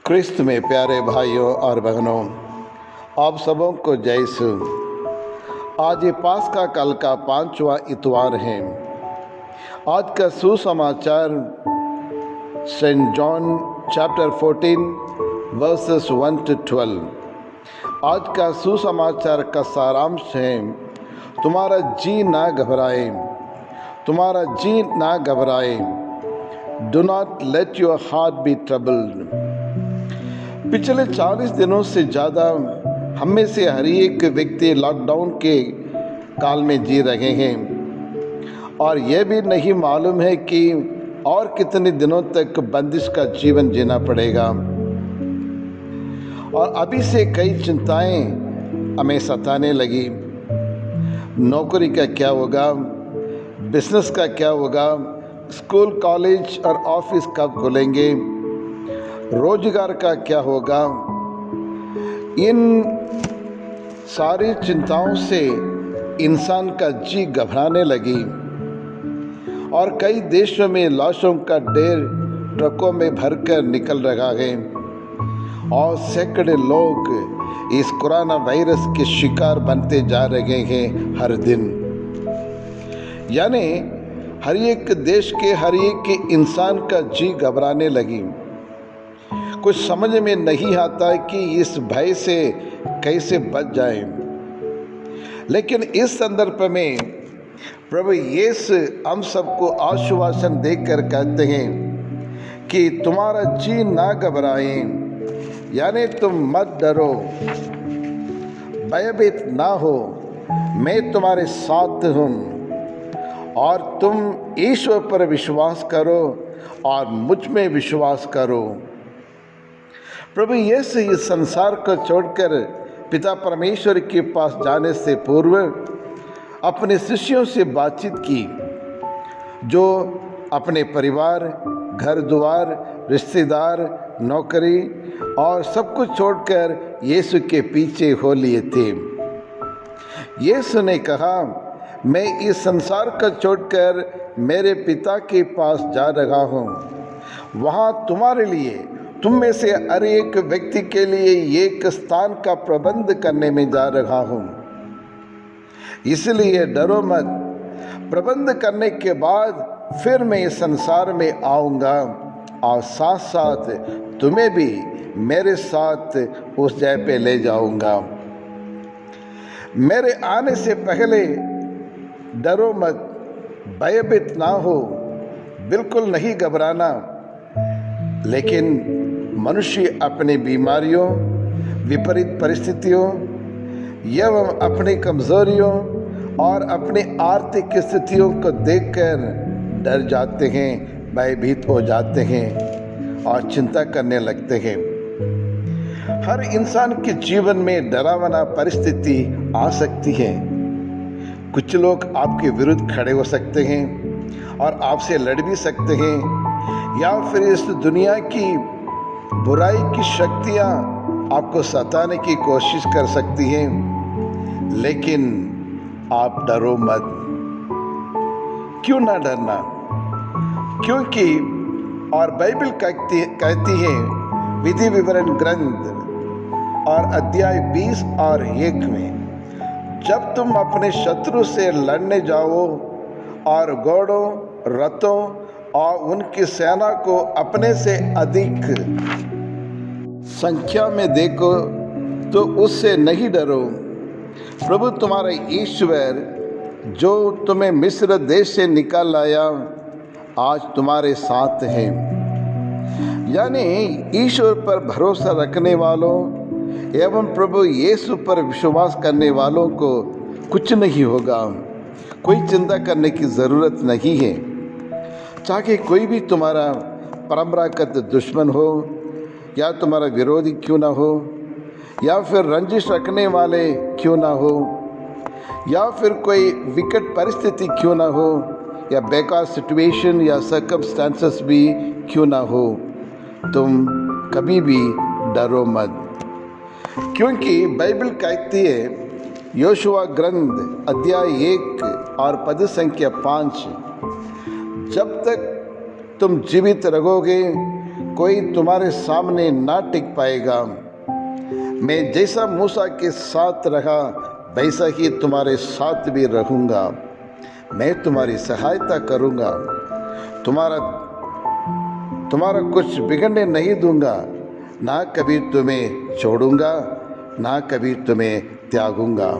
क्रिस्त में प्यारे भाइयों और बहनों, आप सबों को जय यीशु। आज ये पास्का काल का 5वां इतवार है। आज का सुसमाचार saint John chapter 14 verses 1 to 12। आज का सुसमाचार का सारांश है, तुम्हारा जी ना घबराए, तुम्हारा जी ना घबराए। Do not let your heart be troubled. पिछले 40 दिनों से ज़्यादा हम में से हर एक व्यक्ति लॉकडाउन के काल में जी रहे हैं और यह भी नहीं मालूम है कि और कितने दिनों तक बंदिश का जीवन जीना पड़ेगा। और अभी से कई चिंताएं हमें सताने लगी। नौकरी का क्या होगा, बिजनेस का क्या होगा, स्कूल कॉलेज और ऑफिस कब खुलेंगे, रोजगार का क्या होगा। इन सारी चिंताओं से इंसान का जी घबराने लगी और कई देशों में लाशों का ढेर ट्रकों में भरकर निकल रहा है और सैकड़ों लोग इस कोरोना वायरस के शिकार बनते जा रहे हैं हर दिन। यानी हर एक देश के हर एक इंसान का जी घबराने लगी। कुछ समझ में नहीं आता कि इस भय से कैसे बच जाए। लेकिन इस संदर्भ में प्रभु यीशु हम सबको आश्वासन देकर कहते हैं कि तुम्हारा जी ना घबराए, यानी तुम मत डरो, भयभीत ना हो, मैं तुम्हारे साथ हूँ। और तुम ईश्वर पर विश्वास करो और मुझ में विश्वास करो। प्रभु यीशु इस संसार को छोड़कर पिता परमेश्वर के पास जाने से पूर्व अपने शिष्यों से बातचीत की, जो अपने परिवार, घर द्वार, रिश्तेदार, नौकरी और सब कुछ छोड़कर यीशु के पीछे हो लिए थे। यीशु ने कहा, मैं इस संसार को छोड़कर मेरे पिता के पास जा रहा हूँ। वहाँ तुम्हारे लिए, तुम में से हर एक व्यक्ति के लिए एक स्थान का प्रबंध करने में जा रहा हूँ, इसलिए डरो मत। प्रबंध करने के बाद फिर मैं इस संसार में आऊँगा और साथ साथ तुम्हें भी मेरे साथ उस जगह पे ले जाऊँगा। मेरे आने से पहले डरो मत, भयभीत ना हो, बिल्कुल नहीं घबराना। लेकिन मनुष्य अपनी बीमारियों, विपरीत परिस्थितियों एवं अपनी कमजोरियों और अपनी आर्थिक स्थितियों को देखकर डर जाते हैं, भयभीत हो जाते हैं और चिंता करने लगते हैं। हर इंसान के जीवन में डरावना परिस्थिति आ सकती है। कुछ लोग आपके विरुद्ध खड़े हो सकते हैं और आपसे लड़ भी सकते हैं, या फिर इस दुनिया की बुराई की शक्तियां आपको सताने की कोशिश कर सकती हैं। लेकिन आप डरो मत। क्यों ना डरना? क्योंकि और बाइबल कहती है विधि विवरण ग्रंथ और अध्याय 20 और 1 में, जब तुम अपने शत्रु से लड़ने जाओ और घोड़ों, रथों और उनकी सेना को अपने से अधिक संख्या में देखो तो उससे नहीं डरो। प्रभु तुम्हारा ईश्वर जो तुम्हें मिस्र देश से निकाल लाया, आज तुम्हारे साथ है। यानी ईश्वर पर भरोसा रखने वालों एवं प्रभु यीशु पर विश्वास करने वालों को कुछ नहीं होगा। कोई चिंता करने की ज़रूरत नहीं है। चाहे कोई भी तुम्हारा परंपरागत दुश्मन हो, या तुम्हारा विरोधी क्यों ना हो, या फिर रंजिश रखने वाले क्यों ना हो, या फिर कोई विकट परिस्थिति क्यों ना हो, या बेकार सिचुएशन या सर्कमस्टेंसेस भी क्यों ना हो, तुम कभी भी डरो मत। क्योंकि बाइबल कहती है, योशुआ ग्रंथ अध्याय 1 और पद संख्या 5, जब तक तुम जीवित रहोगे कोई तुम्हारे सामने ना टिक पाएगा। मैं जैसा मूसा के साथ रहा वैसा ही तुम्हारे साथ भी रहूँगा। मैं तुम्हारी सहायता करूँगा, तुम्हारा कुछ बिगड़ने नहीं दूंगा, ना कभी तुम्हें छोड़ूंगा, ना कभी तुम्हें त्यागूंगा।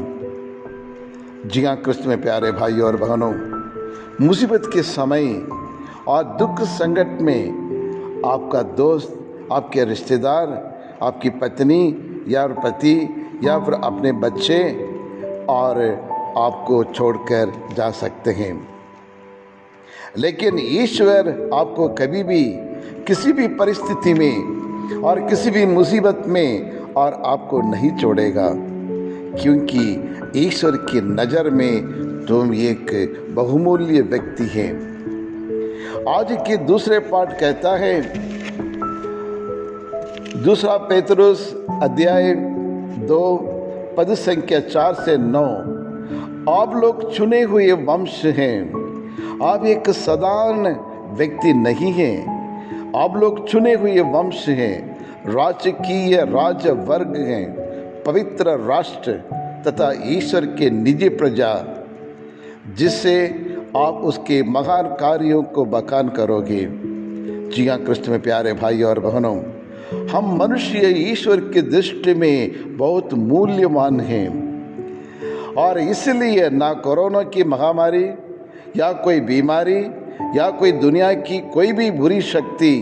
जी हाँ क्रिस्त में प्यारे भाई और बहनों, मुसीबत के समय और दुख संकट में आपका दोस्त, आपके रिश्तेदार, आपकी पत्नी या पति या फिर अपने बच्चे और आपको छोड़कर जा सकते हैं, लेकिन ईश्वर आपको कभी भी किसी भी परिस्थिति में और किसी भी मुसीबत में और आपको नहीं छोड़ेगा, क्योंकि ईश्वर की नज़र में तुम एक बहुमूल्य व्यक्ति हैं। आज के दूसरे पाठ कहता है, दूसरा पेतरुस अध्याय 2 पद संख्या 4 से 9, आप लोग चुने हुए वंश हैं, आप एक साधारण व्यक्ति नहीं हैं। आप लोग चुने हुए वंश हैं, राजकीय राज वर्ग हैं, पवित्र राष्ट्र तथा ईश्वर के निजी प्रजा, जिससे आप उसके महान कार्यों को बखान करोगे। जी हाँ क्रिस्त में प्यारे भाई और बहनों, हम मनुष्य ईश्वर की दृष्टि में बहुत मूल्यवान हैं, और इसलिए ना कोरोना की महामारी या कोई बीमारी या कोई दुनिया की कोई भी बुरी शक्ति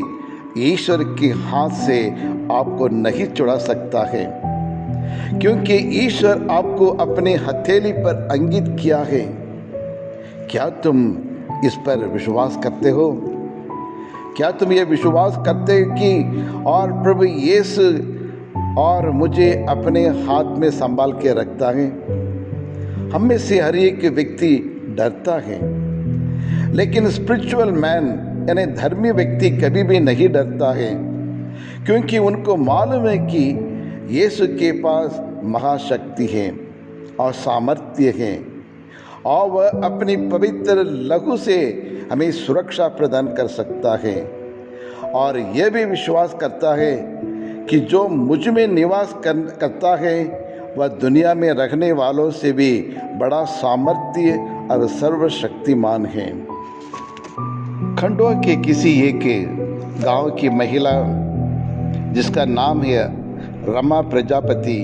ईश्वर के हाथ से आपको नहीं छुड़ा सकता है, क्योंकि ईश्वर आपको अपने हथेली पर अंकित किया है। क्या तुम इस पर विश्वास करते हो? क्या तुम ये विश्वास करते हो कि और प्रभु यीशु और मुझे अपने हाथ में संभाल के रखता है? हम में से हर एक व्यक्ति डरता है, लेकिन स्पिरिचुअल मैन यानी धर्मी व्यक्ति कभी भी नहीं डरता है, क्योंकि उनको मालूम है कि यीशु के पास महाशक्ति है और सामर्थ्य है, और वह अपनी पवित्र लहू से हमें सुरक्षा प्रदान कर सकता है। और यह भी विश्वास करता है कि जो मुझ में निवास करता है वह दुनिया में रहने वालों से भी बड़ा सामर्थ्य और सर्वशक्तिमान है। खंडवा के किसी एक गांव की महिला, जिसका नाम है रमा प्रजापति,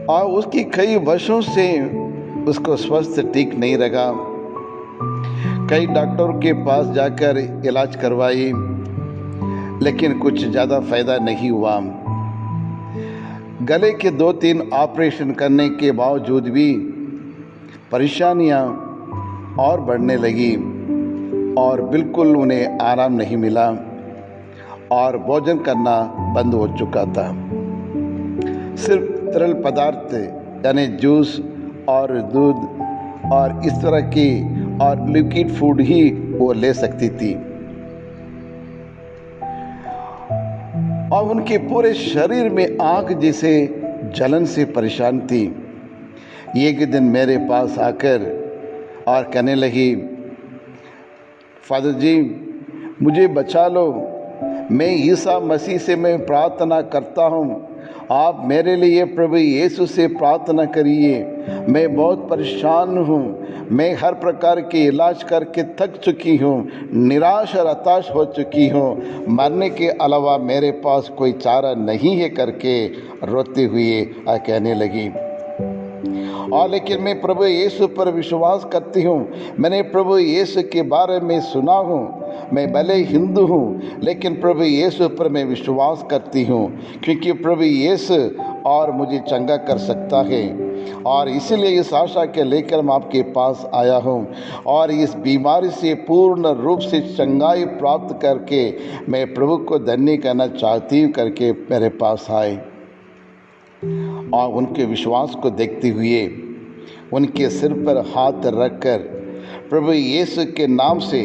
और उसकी कई वर्षों से उसको स्वास्थ्य ठीक नहीं रहा। कई डॉक्टरों के पास जाकर इलाज करवाई, लेकिन कुछ ज़्यादा फायदा नहीं हुआ। गले के 2-3 ऑपरेशन करने के बावजूद भी परेशानियां और बढ़ने लगी, और बिल्कुल उन्हें आराम नहीं मिला, और भोजन करना बंद हो चुका था। सिर्फ तरल पदार्थ यानी जूस और दूध और इस तरह की और लिक्विड फूड ही वो ले सकती थी, और उनके पूरे शरीर में आग जैसे जलन से परेशान थी। एक दिन मेरे पास आकर और कहने लगी, फादर जी मुझे बचा लो, मैं ईसा मसीह से मैं प्रार्थना करता हूँ, आप मेरे लिए प्रभु यीशु से प्रार्थना करिए। मैं बहुत परेशान हूँ, मैं हर प्रकार के इलाज करके थक चुकी हूँ, निराश और हताश हो चुकी हूँ, मरने के अलावा मेरे पास कोई चारा नहीं है करके रोते हुए कहने लगी। और लेकिन मैं प्रभु यीशु पर विश्वास करती हूँ, मैंने प्रभु यीशु के बारे में सुना हूँ, मैं भले हिंदू हूँ लेकिन प्रभु यीशु पर मैं विश्वास करती हूँ, क्योंकि प्रभु यीशु और मुझे चंगा कर सकता है, और इसीलिए इस आशा के लेकर मैं आपके पास आया हूँ, और इस बीमारी से पूर्ण रूप से चंगाई प्राप्त करके मैं प्रभु को धन्य करना चाहती हूँ करके मेरे पास आए। और उनके विश्वास को देखते हुए उनके सिर पर हाथ रखकर प्रभु यीशु के नाम से,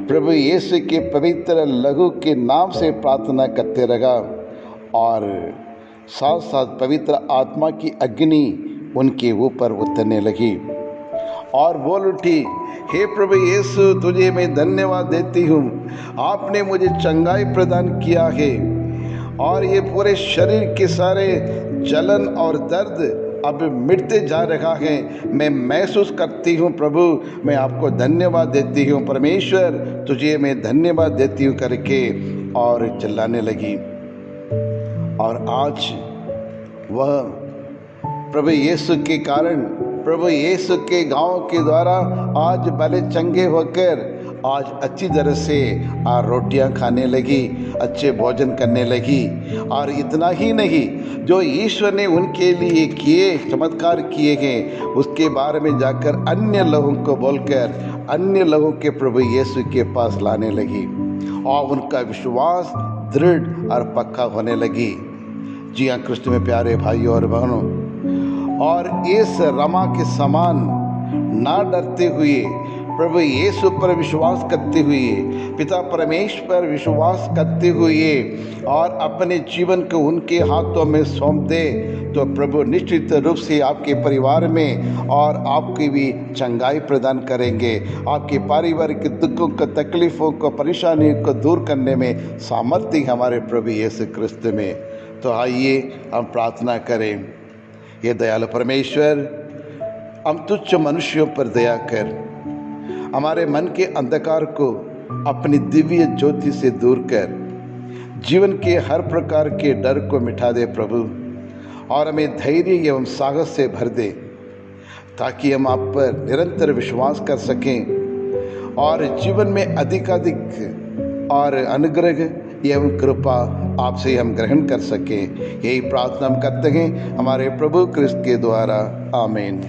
प्रभु यीशु के पवित्र लहू के नाम से प्रार्थना करते रहा, और साथ साथ पवित्र आत्मा की अग्नि उनके ऊपर उतरने लगी। और बोल उठी, हे प्रभु यीशु, तुझे मैं धन्यवाद देती हूँ, आपने मुझे चंगाई प्रदान किया है और ये पूरे शरीर के सारे जलन और दर्द अब मिटते जा रहा है। मैं महसूस करती हूँ प्रभु, मैं आपको धन्यवाद देती हूँ परमेश्वर, तुझे मैं धन्यवाद देती हूँ करके और चिल्लाने लगी। और आज वह प्रभु यीशु के कारण, प्रभु यीशु के गांव के द्वारा आज भले चंगे होकर आज अच्छी तरह से रोटियां खाने लगी, अच्छे भोजन करने लगी। और इतना ही नहीं, जो ईश्वर ने उनके लिए किए चमत्कार किए हैं उसके बारे में जाकर अन्य लोगों को बोलकर अन्य लोगों के प्रभु यीशु के पास लाने लगी और उनका विश्वास दृढ़ और पक्का होने लगी। जी हाँ कृष्ण में प्यारे भाइयों और बहनों, और इस रमा के समान ना डरते हुए प्रभु यीशु पर विश्वास करते हुए, पिता परमेश्वर पर विश्वास करते हुए और अपने जीवन को उनके हाथों में सौंप दे तो प्रभु निश्चित रूप से आपके परिवार में और आपकी भी चंगाई प्रदान करेंगे। आपके पारिवारिक दुखों को, तकलीफ़ों को, परेशानियों को दूर करने में सामर्थ्य हमारे प्रभु यीशु क्रिस्त में। तो आइए हम प्रार्थना करें। ये दयालु परमेश्वर, हम तुच्छ मनुष्यों पर दया कर, हमारे मन के अंधकार को अपनी दिव्य ज्योति से दूर कर जीवन के हर प्रकार के डर को मिटा दे प्रभु, और हमें धैर्य एवं साहस से भर दे ताकि हम आप पर निरंतर विश्वास कर सकें और जीवन में अधिकाधिक और अनुग्रह एवं कृपा आपसे हम ग्रहण कर सकें। यही प्रार्थना हम करते हैं हमारे प्रभु क्रिस्त के द्वारा। आमीन।